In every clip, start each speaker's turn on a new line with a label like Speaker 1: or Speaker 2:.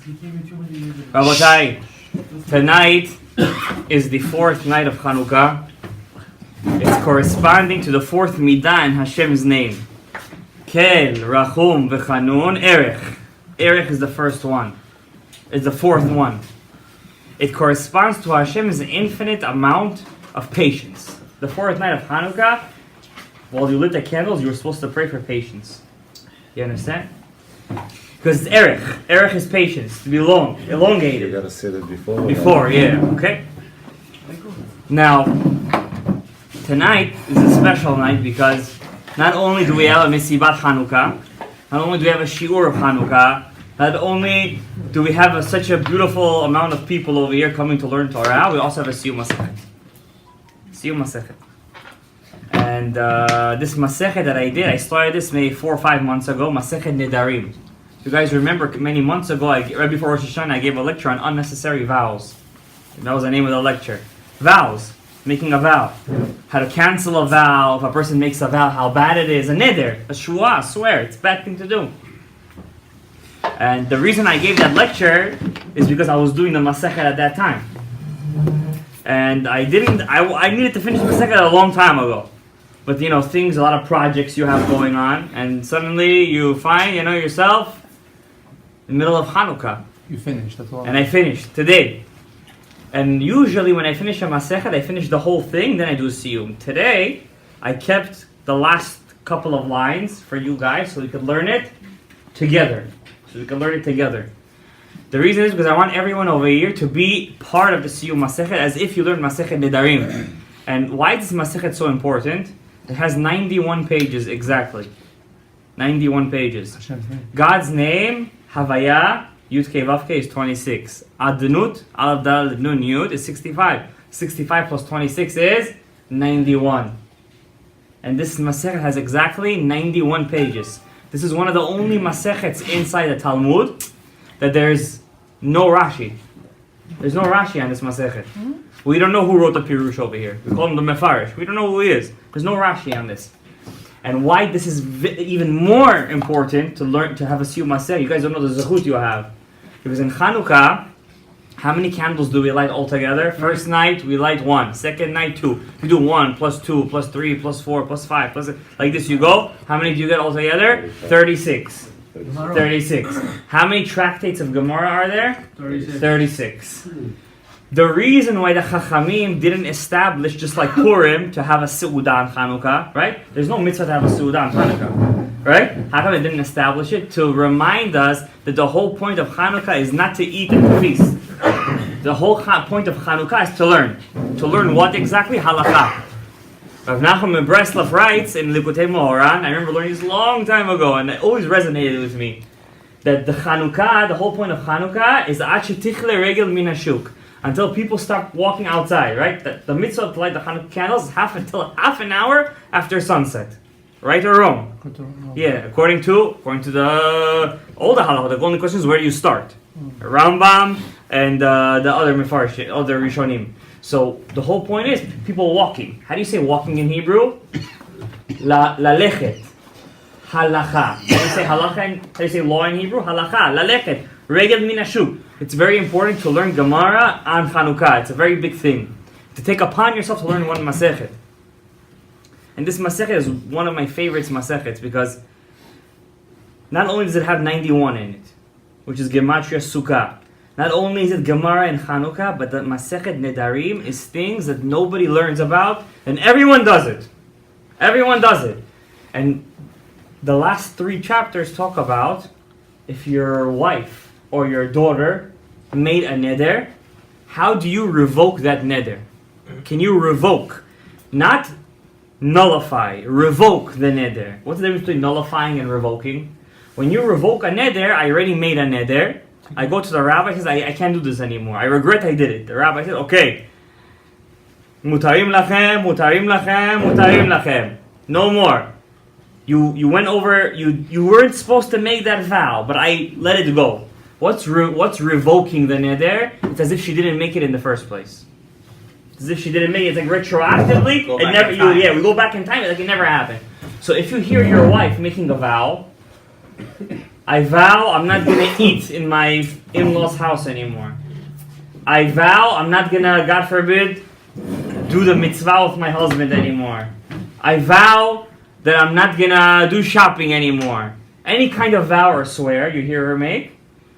Speaker 1: Rabotai, tonight is the fourth night of Chanukah. It's corresponding to the fourth midah in Hashem's name. Kel, Rachum, V'Chanun, Erech. Erech is the first one. It's the fourth one. It corresponds to Hashem's infinite amount of patience. The fourth night of Chanukah, while you lit the candles, you were supposed to pray for patience. You understand? Because it's Erech. Erech is patience, to be long, elongated.
Speaker 2: You gotta say that before.
Speaker 1: Before, yeah, okay? Now, tonight is a special night because not only do we have a Mesibat Chanukah, not only do we have a Shiur of Chanukah, not only do we have such a beautiful amount of people over here coming to learn Torah, we also have a Seum Masechet. Seum Masechet. And this Masechet that I started this maybe 4 or 5 months ago, Masechet Nedarim. You guys remember many months ago, right before Rosh Hashanah, I gave a lecture on unnecessary vows. And that was the name of the lecture. Vows. Making a vow. How to cancel a vow. If a person makes a vow, how bad it is. A neder. A shua. Swear. It's a bad thing to do. And the reason I gave that lecture is because I was doing the Masechet at that time. And I needed to finish the Masechet a long time ago. But things, a lot of projects you have going on. And suddenly you find, yourself in the middle of Chanukah.
Speaker 3: You finished, that's all.
Speaker 1: And I finished today. And usually when I finish a Masechet, I finish the whole thing, then I do Siyum. Today, I kept the last couple of lines for you guys so we could learn it together. The reason is because I want everyone over here to be part of the Seum Masechet as if you learn Masechet Nedarim. And why is this Masechet so important? It has 91 pages exactly. 91 pages. God's name, Havaya, Yud Kei Vav Kei is 26. Adnut, Aleph Dal Nun Yud is 65. 65 plus 26 is 91. And this Masechet has exactly 91 pages. This is one of the only Masechets inside the Talmud that there's no Rashi. There's no Rashi on this Masechet. We don't know who wrote the Pirush over here. We call him the Mefarish. We don't know who he is. There's no Rashi on this. And why this is even more important to learn to have a Seum Masechet, you guys don't know the Zechut you have. Because in Chanukah, how many candles do we light altogether? First night, we light 1. Second night, 2. You do 1, plus 2, plus 3, plus 4, plus 5, plus... Like this you go. How many do you get altogether? 36. 36. How many tractates of Gemara are there? 36. The reason why the Chachamim didn't establish, just like Purim, to have a Seudah on Chanukah, right? There's no mitzvah to have a Seudah on Chanukah, right? How come they didn't establish it? To remind us that the whole point of Chanukah is not to eat and to feast. The whole point of Chanukah is to learn. To learn what exactly? Halakha. Rav Nachum Breslov writes in Likutei Moharan, I remember learning this a long time ago, and it always resonated with me, that the Chanukah, the whole point of Chanukah is Ad shetichle regel min hashuk. Until people start walking outside, right? The mitzvah to light the Chanukah candles is half an hour after sunset. Right or wrong? Yeah, according to the older halakha, the only question is where do you start? Rambam and the other Mefarish, other Rishonim. So the whole point is people walking. How do you say walking in Hebrew? Lalechet. Halacha. How do you say halacha? How do you say law in Hebrew? Halacha. Lalechet. Regel min hashuk. It's very important to learn Gemara on Chanukah. It's a very big thing. To take upon yourself to learn one Masechet. And this Masechet is one of my favorites Masechets because not only does it have 91 in it, which is Gematria Sukkah. Not only is it Gemara and Chanukah, but the Masechet Nedarim is things that nobody learns about, and everyone does it. Everyone does it. And the last 3 chapters talk about if your wife or your daughter made a neder, how do you revoke that neder? Can you revoke? Not nullify, revoke the neder. What's the difference between nullifying and revoking? When you revoke a neder, I already made a neder. I go to the rabbi, he says, I can't do this anymore. I regret I did it. The rabbi says, okay. Mutarim lachem, mutarim lachem, mutarim lachem. No more. You went over, you weren't supposed to make that vow, but I let it go. What's revoking the neder? It's as if she didn't make it in the first place. It's as if she didn't make it. It's like retroactively. We go back in time. Like it never happened. So if you hear your wife making a vow, I vow I'm not gonna eat in my in-laws' house anymore. I vow I'm not gonna, God forbid, do the mitzvah with my husband anymore. I vow that I'm not gonna do shopping anymore. Any kind of vow or swear you hear her make,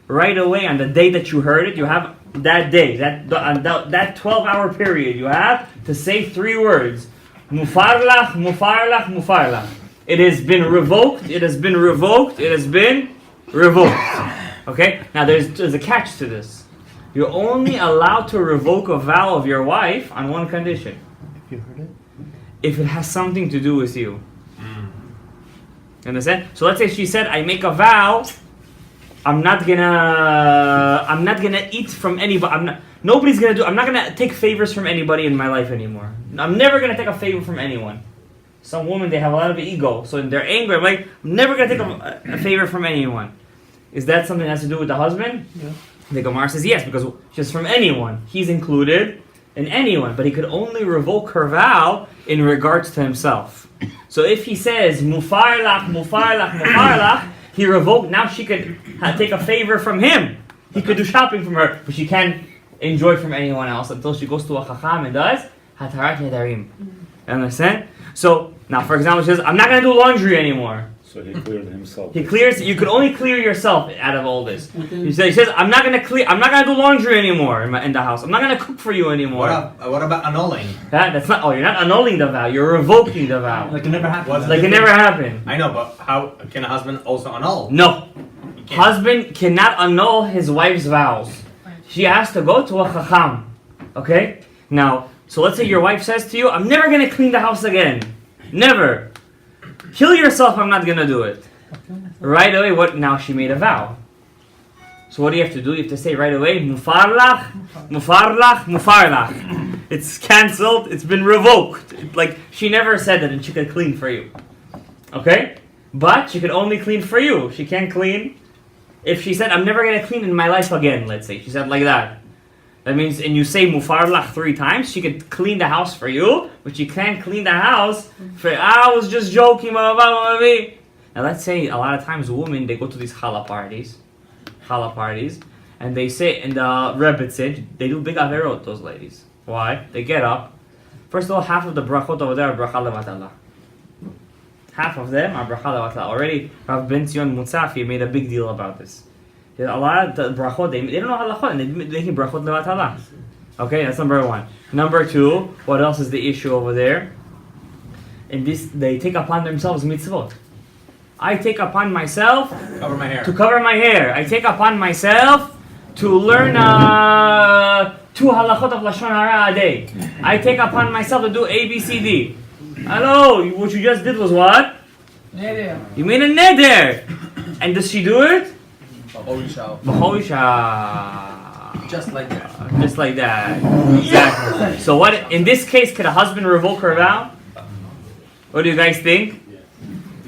Speaker 1: right away on the day that you heard it, you have that day, that 12-hour period, you have to say 3 words. Mufarlach, mufarlach, mufarlach. It has been revoked, it has been revoked, it has been revoked. Okay? Now there's a catch to this. You're only allowed to revoke a vow of your wife on one condition.
Speaker 2: If you heard it?
Speaker 1: If it has something to do with you. You understand? So let's say she said, I make a vow, I'm not gonna eat from anybody. I'm not gonna take favors from anybody in my life anymore. I'm never gonna take a favor from anyone. Some women, they have a lot of ego, so in their anger, I'm like, I'm never gonna take a favor from anyone. Is that something that has to do with the husband?
Speaker 2: Yeah.
Speaker 1: The Gemara says yes, because just from anyone. He's included in anyone, but he could only revoke her vow in regards to himself. So if he says, mufarlach, mufarlach, mufarlach, he revoked, now she could take a favor from him. He could do shopping from her, but she can't enjoy from anyone else until she goes to a chacham and does hatarat nedarim. Understand? So, now for example, she says, I'm not going to do laundry anymore.
Speaker 3: So he cleared himself.
Speaker 1: He clears. You could only clear yourself out of all this. He says, I'm not gonna do laundry anymore in the house. I'm not gonna cook for you anymore.
Speaker 4: What about annulling?
Speaker 1: That's not. Oh, you're not annulling the vow. You're revoking the vow.
Speaker 2: Like it never happened.
Speaker 1: Like it never happened.
Speaker 4: I know, but how can a husband also annul?
Speaker 1: No, husband cannot annul his wife's vows. She has to go to a chacham. Okay. Now, so let's say your wife says to you, "I'm never gonna clean the house again. Never." Kill yourself, I'm not gonna do it. Right away, what? Now she made a vow. So what do you have to do? You have to say right away, mufarlach, mufarlach, mufarlach. It's cancelled, it's been revoked. Like, she never said that and she could clean for you. Okay? But she could only clean for you. She can't clean. If she said, I'm never gonna clean in my life again, let's say. She said like that. That means, and you say mufarlach 3 times, she could clean the house for you, but she can't clean the house for, I was just joking, blah, blah, blah, blah. Now let's say a lot of times women, they go to these challah parties, and they say, and the Rebbe said, they do big averot, those ladies. Why? They get up. First of all, half of the brachot over there are bracha levatala. Half of them are bracha levatala. Already, Rav Ben Zion Mutzafi made a big deal about this. A lot of the brachot, they don't know halachot, and they're making brachot levatala. Okay, that's number 1. Number 2, what else is the issue over there? In this, they take upon themselves mitzvot. I take upon myself
Speaker 4: Cover my hair.
Speaker 1: to cover my hair. I take upon myself to learn 2 halachot of lashon hara a day. I take upon myself to do A, B, C, D. Hello, what you just did was what?
Speaker 2: Neder.
Speaker 1: You made a neder. And does she do it?
Speaker 4: Just like that.
Speaker 1: Just like that. Exactly. So what, in this case, could a husband revoke her vow? What do you guys think?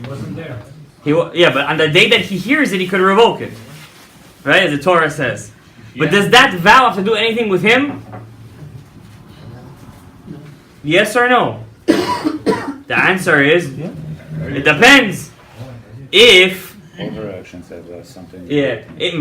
Speaker 2: He wasn't there.
Speaker 1: Yeah, but on the day that he hears it, he could revoke it. Right, as the Torah says. But does that vow have to do anything with him? Yes or no? The answer is, it depends. If
Speaker 3: Overaction said something.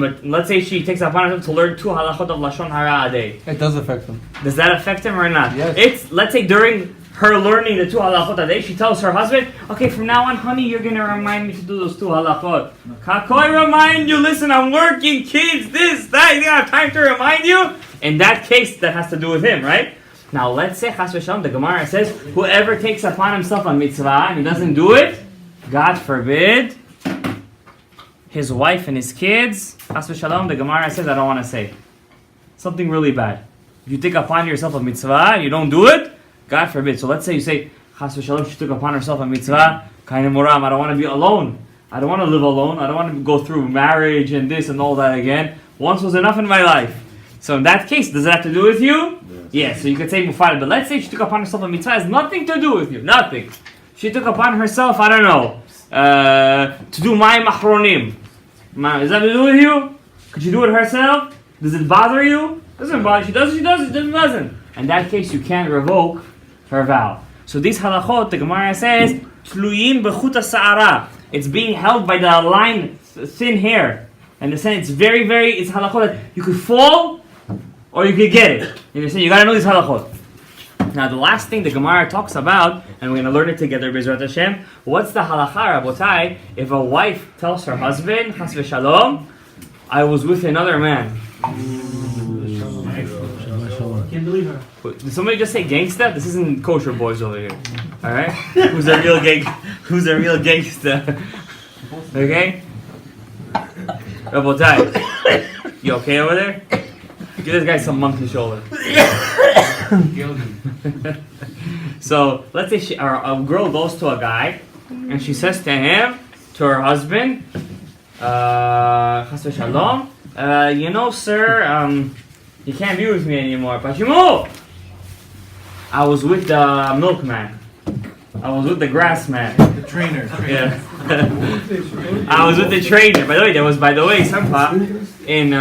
Speaker 1: but let's say she takes upon herself to learn 2 halachot of lashon hara a day.
Speaker 2: It does affect him.
Speaker 1: Does that affect him or not?
Speaker 2: Yes.
Speaker 1: It's, let's say during her learning the 2 halachot a day, she tells her husband, okay, from now on, honey, you're gonna remind me to do those 2 halachot. Kakoi remind you, listen, I'm working, kids, this, that, you don't have time to remind you? In that case, that has to do with him, right? Now, let's say, chas v'shalom, the Gemara says, whoever takes upon himself a mitzvah and he doesn't do it, God forbid, his wife and his kids, chas v'shalom, the Gemara says, I don't want to say. Something really bad. If you take upon yourself a mitzvah and you don't do it, God forbid. So let's say you say, chas v'shalom, she took upon herself a mitzvah, kain muram, I don't want to be alone. I don't want to live alone. I don't want to go through marriage and this and all that again. Once was enough in my life. So in that case, does it have to do with you? Yes. So you could say mufal, but let's say she took upon herself a mitzvah, it has nothing to do with you. Nothing. She took upon herself, I don't know, to do my mahronim. Does that have to do with you? Could she do it herself? Does it bother you? Doesn't bother. She does. It doesn't. In that case, you can't revoke her vow. So these halachot, the Gemara says, tluyin b'chut ha'sa'ara. It's being held by the line thin hair. And the saying it's very, very, it's halachot that you could fall or you could get it. You understand? You gotta know these halachot. Now the last thing the Gemara talks about, and we're gonna learn it together, B'ezrat Hashem, what's the halacha, Rabotai, if a wife tells her husband, Chas v'Shalom, I was with another man.
Speaker 2: Can't believe her.
Speaker 1: Did somebody just say gangsta? This isn't kosher boys over here. Alright? Who's a real gangsta? Okay? Rabotai, you okay over there? Give this guy some monkey shoulder. So, let's say a girl goes to a guy and she says to him, to her husband, Chas v'Shalom, you know, sir, you can't be with me anymore. Pashimu! I was with the milkman. I was with the grass man.
Speaker 2: The trainer.
Speaker 1: Yeah. I was with the trainer. By the way, Sampa, in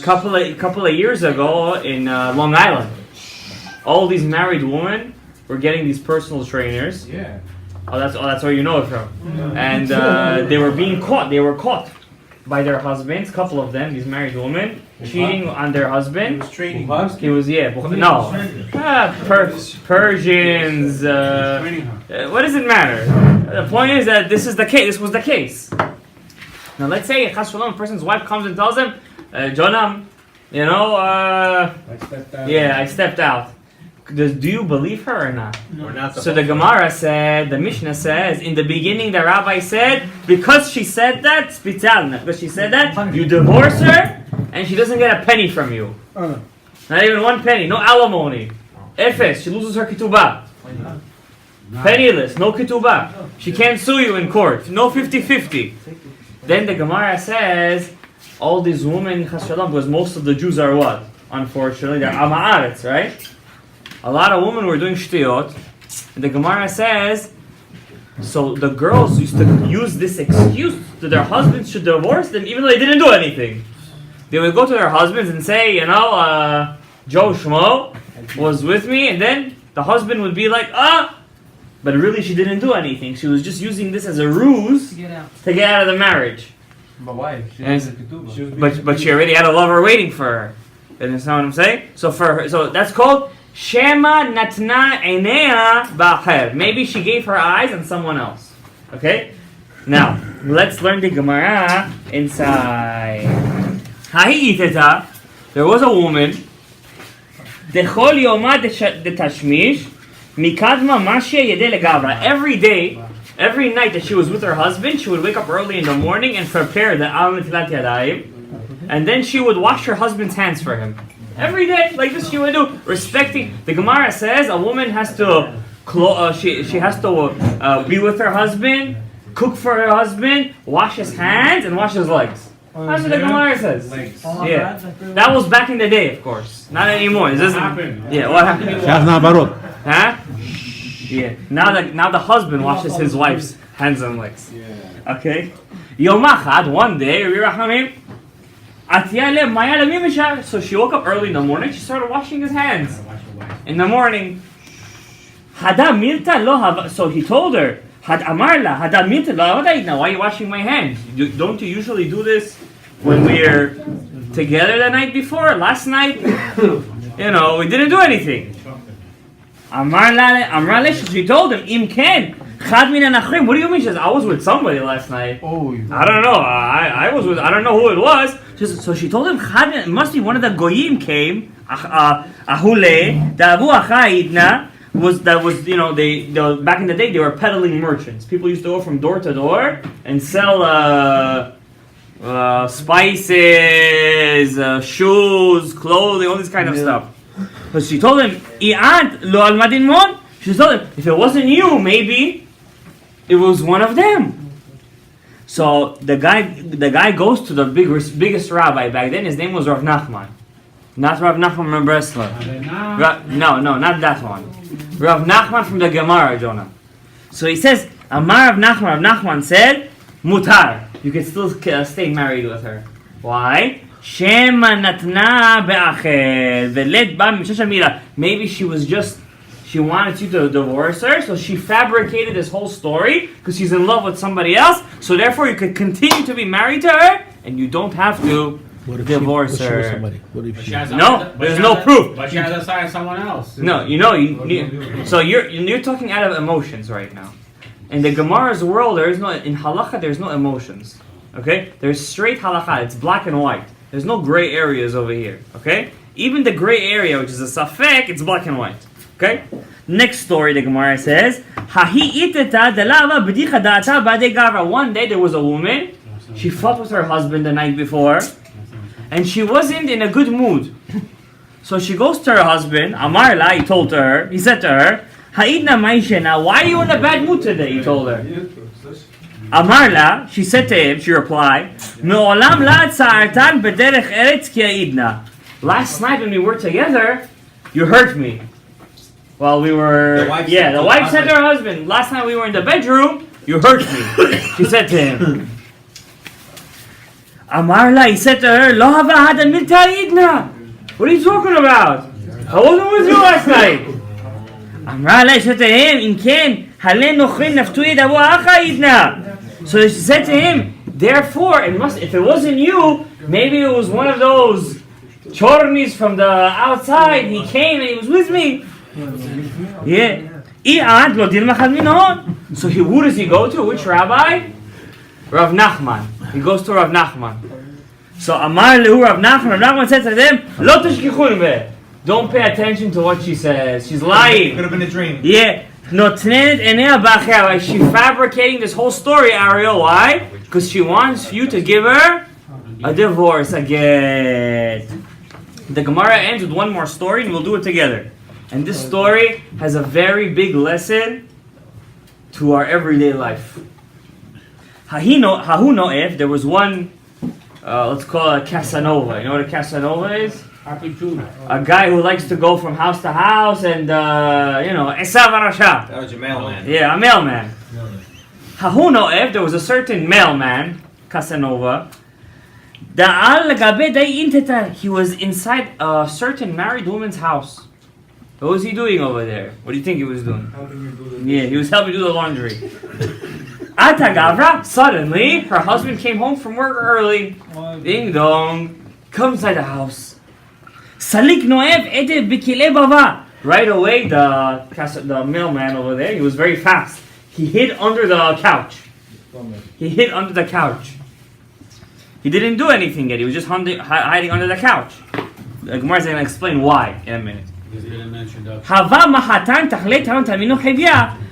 Speaker 1: couple of years ago in Long Island, all these married women were getting these personal trainers.
Speaker 2: Yeah.
Speaker 1: That's where you know it from. And they were being caught. They were caught by their husbands. Couple of them, these married women, cheating on their husband.
Speaker 2: He was training.
Speaker 1: He was Persians. What does it matter? The point is that this is the case. This was the case. Now let's say a person's wife comes and tells him, Jonam, you know, I stepped out. Do you believe her or not?
Speaker 4: We're not
Speaker 1: So the Gemara said, the Mishnah says, in the beginning the rabbi said, because she said that, because she said that, you divorce her, and she doesn't get a penny from you. Not even 1 penny, no alimony. Efes, she loses her ketubah. Penniless, no ketubah. She can't sue you in court, no 50-50. Then the Gemara says, all these women, Chas v'Shalom, because most of the Jews are what? Unfortunately, they're Ama'aretz, right? A lot of women were doing shtiyot, and the Gemara says, so the girls used to use this excuse that their husbands should divorce them even though they didn't do anything. They would go to their husbands and say, you know, Joe Schmo was with me, and then the husband would be like, but really she didn't do anything. She was just using this as a ruse to get out of the marriage.
Speaker 2: But why?
Speaker 1: But she already had a lover waiting for her. You understand what I'm saying? So that's called Shema Natna Einea Ba'acher. Maybe she gave her eyes on someone else. Okay? Now, let's learn the Gemara inside. Ha'iteta, there was a woman, Dechol Yoma Detashmish, Mikadma Mashia Yede Legavra. Every night that she was with her husband, she would wake up early in the morning and prepare the Al Netilat Yadayim, and then she would wash her husband's hands for him. Every day, like this she would do, respecting. The Gemara says a woman has to, she has to be with her husband, cook for her husband, wash his hands, and wash his legs. That's what the Gemara says. Yeah, that was back in the day, of course. Not anymore. This doesn't. Yeah, what happened? Huh? Yeah. Now the husband washes his wife's hands and legs. Okay. Yom Echad, one day, so she woke up early in the morning, she started washing his hands. In the morning. So he told her, now why are you washing my hands? Don't you usually do this when we're together the night before? Last night, you know, we didn't do anything. She told him, Im Ken, what do you mean? She says, I was with somebody last night. I don't know. I don't know who it was. So she told him, it must be one of the goyim came. Ahule, the Abu Achaidna was, you know, they back in the day they were peddling merchants. People used to go from door to door and sell spices, shoes, clothing, all this kind of stuff. But she told him, she told him, if it wasn't you, maybe it was one of them. So the guy goes to the biggest rabbi back then. His name was Rav Nachman. Not Rav Nachman from Breslov. No, not that one. Rav Nachman from the Gemara, Jonah. So he says, Amar Rav Nachman said, Mutar. You can still stay married with her. Why? Shema natna be'acher velet ba mishashamira. Maybe she She wanted you to divorce her, so she fabricated this whole story because she's in love with somebody else. So therefore, you could continue to be married to her, and you don't have to divorce her.
Speaker 2: What if she?
Speaker 1: No, there's no proof.
Speaker 5: But she has assigned someone else.
Speaker 1: No, so you're talking out of emotions right now. In the Gemara's world, in halacha, there's no emotions. Okay, there's straight halacha. It's black and white. There's no gray areas over here. Okay, even the gray area, which is a safek, it's black and white. Okay. Next story, the Gemara says, one day there was a woman. She fought with her husband the night before, and she wasn't in a good mood. So she goes to her husband. Amar la, he said to her, Ha'idna ma'ishena, why are you in a bad mood today? He told her. Amar la, she said to him, she replied, Me'olam la tza'artan b'derech eretz ki ha'idna. Last night when we were together, you hurt me. While we were, the wife said to her husband, last night we were in the bedroom, you hurt me. She said to him. Amar la, he said to her, Lo hava hada milta ha'idna. What are you talking about? I wasn't with you last night. Amar la, he said to him, In ken, halen nochin naftu yedavu acha ha'idna. So she said to him, therefore, if it wasn't you, maybe it was one of those chornis from the outside. He came and he was with me. Yeah. So who does he go to? Which rabbi? Rav Nachman. He goes to Rav Nachman. So Amar lehu Rav Nachman. Rav Nachman said to them, Lo tashkichun beh. Don't pay attention to what she says. She's lying.
Speaker 4: Could have been a dream.
Speaker 1: Yeah. She's fabricating this whole story, Ariel. Why? Because she wants you to give her a divorce again. The Gemara ends with one more story, and we'll do it together. And this story has a very big lesson to our everyday life. If there was one, let's call it a Casanova. You know what a Casanova is? A guy who likes to go from house to house and, Esav Arasha.
Speaker 4: That was your mailman.
Speaker 1: Yeah, a mailman. If there was a certain mailman, Casanova, he was inside a certain married woman's house. What was he doing over there? What do you think he was doing? He was helping do the laundry. Suddenly, her husband came home from work early. Ding dong. Comes inside the house. Right away, the mailman over there, he was very fast. He hid under the couch. He didn't do anything yet. He was just hiding under the couch. The Gemara is going to explain why in a minute.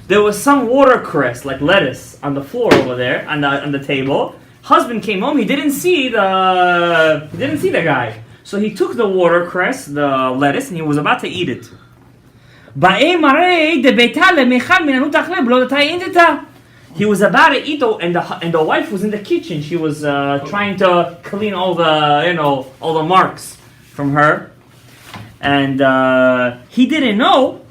Speaker 1: There was some watercress, like lettuce, on the floor over there, on the table. Husband came home. He didn't see the guy. So he took the watercress, the lettuce, and he was about to eat it. He was about to eat, and the wife was in the kitchen. She was trying to clean all the marks from her, and he didn't know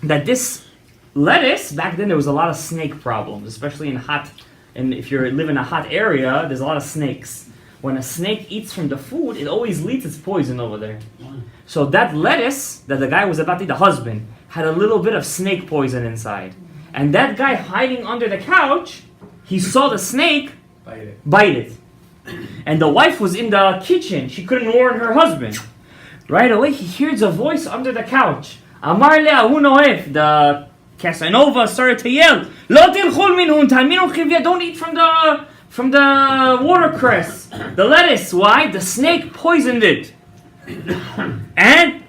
Speaker 1: that this lettuce, back then there was a lot of snake problems, especially and if you live in a hot area, there's a lot of snakes. When a snake eats from the food, it always leaks its poison over there. So that lettuce that the guy was about to eat, the husband, had a little bit of snake poison inside. And that guy hiding under the couch, he saw the snake bite it. And the wife was in the kitchen. She couldn't warn her husband. Right away, he hears a voice under the couch. Amar le'ahu noef. The Casanova started to yell, Lo tilchul minhun, talminu chivya, don't eat from the watercress, the lettuce. Why? The snake poisoned it. And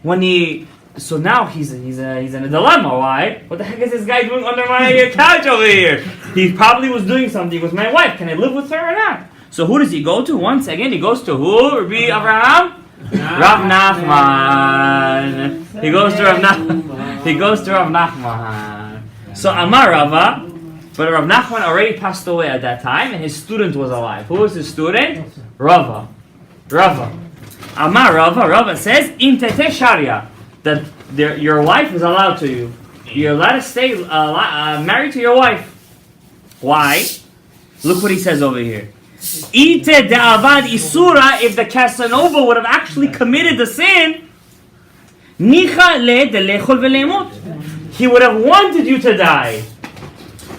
Speaker 1: so now he's in a dilemma. Why? What the heck is this guy doing under my couch over here? He probably was doing something with my wife. Can I live with her or not? So who does he go to? Once again, he goes to who? Rabbi Avraham? Rav Nachman. He goes to Rav Nachman. So Amar Rava. But Rav Nachman already passed away at that time, and his student was alive. Who was his student? Rava. Amar Rava says, Im tete sharia, that your wife is allowed to you. You're allowed to stay married to your wife. Why? Look what he says over here. Ite de'avad isura, if the Casanova would have actually committed the sin, nicha le de lechol ve'lemot. he would have wanted you to die.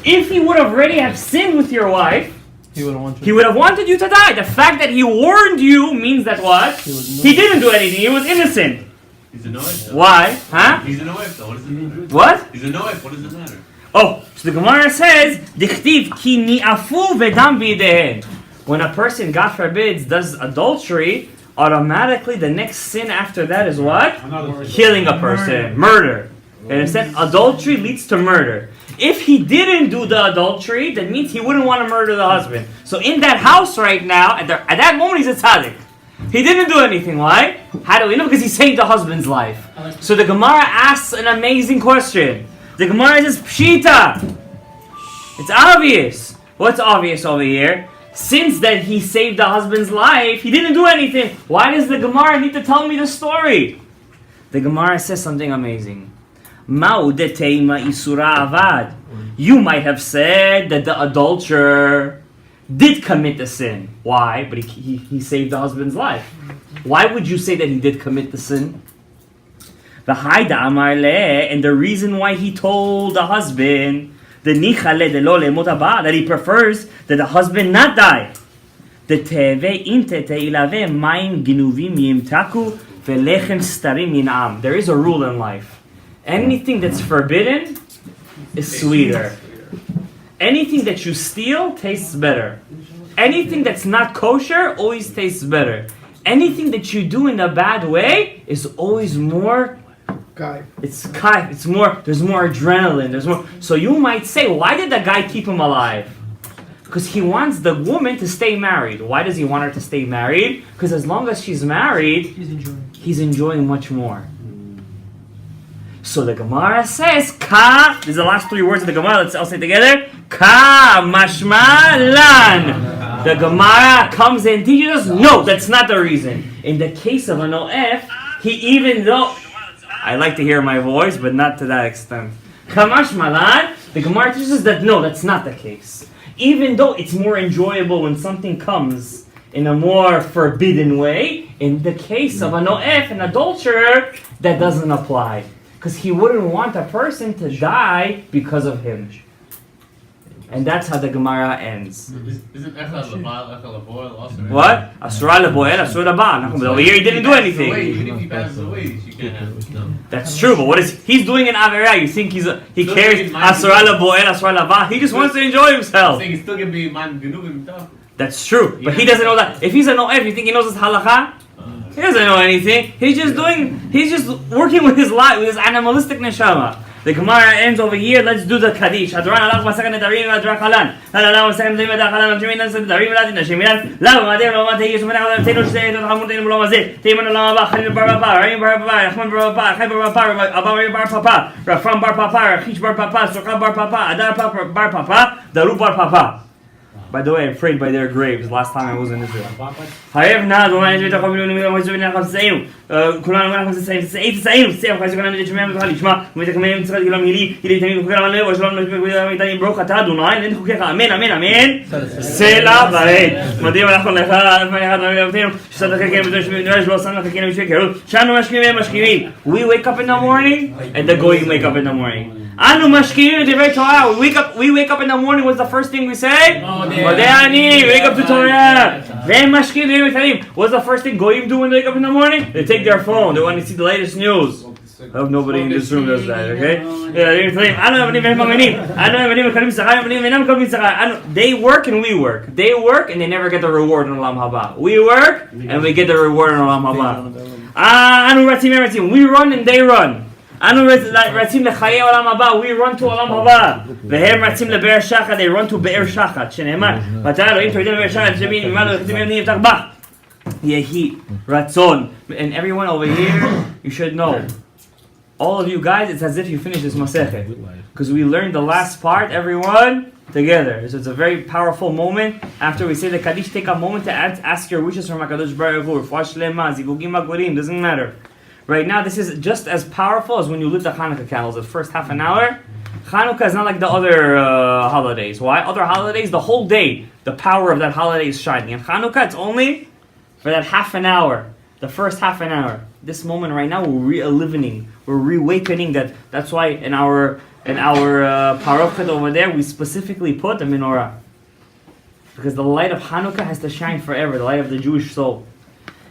Speaker 1: If he would have already have sinned with your wife, he would have wanted you to die. The fact that he warned you means that what? He didn't do anything. He was innocent.
Speaker 5: He's a noef.
Speaker 1: Why? Huh?
Speaker 5: He's a noef, though. What does it mean?
Speaker 1: What?
Speaker 5: He's a noef. What does it matter?
Speaker 1: Oh, so the Gemara says, "Dichtiv ki ni'afu v'dam b'yedehen." When a person, God forbids, does adultery, automatically the next sin after that is what? Killing a person, murder. And instead, adultery leads to murder. If he didn't do the adultery, that means he wouldn't want to murder the husband. So in that house right now, at that moment, he's a tzaddik. He didn't do anything. Why? How do we know? Because he saved the husband's life. So the Gemara asks an amazing question. The Gemara says, Pshita. It's obvious. What's obvious over here? Since that he saved the husband's life, he didn't do anything. Why does the Gemara need to tell me the story? The Gemara says something amazing. You might have said that the adulterer did commit the sin. Why? But he saved the husband's life. Why would you say that he did commit the sin? And the reason why he told the husband that he prefers that the husband not die. There is a rule in life. Anything that's forbidden is sweeter. Anything that you steal tastes better. Anything that's not kosher always tastes better. Anything that you do in a bad way is always more. It's kaif. It's more. There's more adrenaline. There's more. So you might say, why did the guy keep him alive? Because he wants the woman to stay married. Why does he want her to stay married? Because as long as she's married, he's enjoying much more. So the Gemara says, Ka, these are the last three words of the Gemara, let's all say it together. Ka mashma lan. The Gemara comes and teaches us, no, that's not the reason. In the case of an OF, even though, I like to hear my voice, but not to that extent. Ka mashma lan, the Gemara teaches us that no, that's not the case. Even though it's more enjoyable when something comes in a more forbidden way, in the case of an OF, an adulterer, that doesn't apply. Because he wouldn't want a person to die because of him. And that's how the Gemara ends.
Speaker 5: Isn't echad lebal, echad leboil also?
Speaker 1: What? Asura leboil, asura lebal. Over here he didn't do anything.
Speaker 5: Even if he passes away, you can't have no.
Speaker 1: That's true, but what is he's doing an Averah? You think he cares asura leboil, asura lebal? He just wants to enjoy himself.
Speaker 5: I think he's still gonna be man genugim tough.
Speaker 1: That's true, but he doesn't know that. If he's a no'ef, you think he knows his halakha? He doesn't know anything. He's just working with his life, with his animalistic neshama. The Gemara ends over here. Let's do the Kaddish. By the way, I prayed by their graves last time I was in Israel. We wake up in the morning and the goyim wake up in the morning. Anu mashkirin divrei Torah. We wake up in the morning. What's the first thing we say? Modeh wake up to Torah. V'hem mashkirin divrei Talim. What's the first thing goyim do when they wake up in the morning? They take their phone. They want to see the latest news. I hope nobody in this room does that. Okay? They work and we work. They work and they never get the reward in Olam Haba. We work and we get the reward in Olam Haba. We run and they run. We run to Olam Haba. They run to Be'er Shachat. Yehi, Ratzon. And everyone over here, you should know. All of you guys, it's as if you finished this Masechet. Because we learned the last part, everyone, together. So it's a very powerful moment. After we say the Kaddish, take a moment to ask your wishes from HaKadosh Baruch Hu. Doesn't matter. Right now, this is just as powerful as when you lit the Chanukah candles. The first half an hour, Chanukah is not like the other holidays. Why? Other holidays, the whole day, the power of that holiday is shining. And Chanukah, it's only for that half an hour, the first half an hour. this moment right now, we're re-enlivening, we're reawakening that. That's why in our parochet over there, we specifically put a menorah. Because the light of Chanukah has to shine forever, the light of the Jewish soul.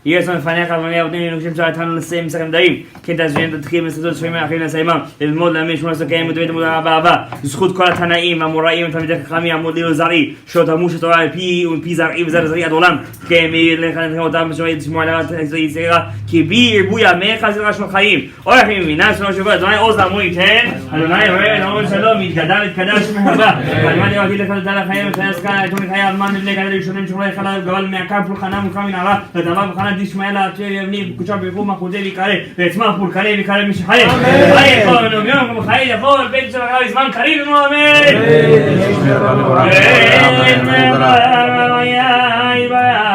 Speaker 1: Yes, on Fanecha, when you have to turn the same second day. Can't as you the three Mr. Swimmer, Akin Saima, the more than Mish was a game with the Baba, Skut Kolatanaim, Amuraim, Tamidakami, Amudil Zari, Shotamush, P, and Pizar, Ibzari Adolam, Kemi, Lekan, Smala, Kibi, Buya, Mechas, Rashon Haim, or him, Minas, Roshua, Oza Muiten, and I read on Shalom, Gadaev, Kadash, Mahaba, and when you are Talahayam, Sky, Tomikaya, Man, Lekan, Gaval, Makapu, Hanam, coming out, the Tamab. Ishmael יבני קודשה ברכו מחודי ויקרא ויצמח פול קרא ויקרא מי שחיים חי יכול ונומיון כמו חי יכול בית של הקרא בזמן קריב ונו אמן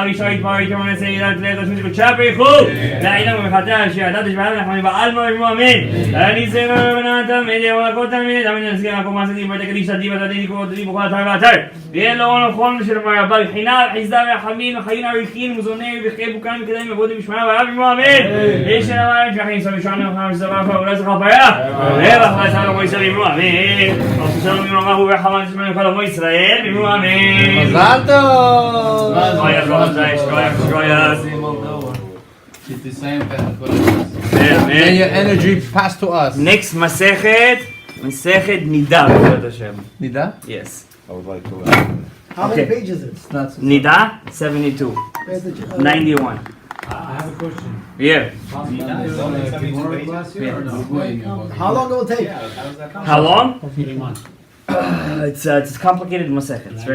Speaker 1: וישאית פרעית ומנסה ילד לתשמית קודשה ברכו לעידם ומחתה שידעת שבעלה נחמני בעלמה ונו אמן אני זרע ובנתם מדי ולקות תלמיד אמן נזכיר מקום מעשתי ובתקדיש תדי ותדי קורתי בכל אתר ואתר ויהיה לו נכון של מרבה בחינה חיסדה והחמין וחיים עריכים וזוני וחי בוקן כדאים עבודים בשמעה ועב ונו אמן איש של המעלה שחיים סבישענו וחם שזרפה ואולי זכה פרעה ובח ועשה לו ישראל ונו אמן ופסלנו ממנו הוא וחמן ששמענו כל עמו ישראל ונו אמן
Speaker 4: מזל טוב!
Speaker 5: It's the same
Speaker 4: May your energy pass to us.
Speaker 1: Next Masechet Nida, B'ezrat Hashem.
Speaker 4: Nida?
Speaker 1: Yes.
Speaker 3: I would like to learn.
Speaker 6: How many
Speaker 1: Okay.
Speaker 6: pages is it?
Speaker 1: Nida 72.
Speaker 6: Where's the
Speaker 1: 91.
Speaker 2: I have a question.
Speaker 1: Yeah.
Speaker 6: How long it will take?
Speaker 1: How long?
Speaker 2: 3 months.
Speaker 1: It's complicated Masechet. It's very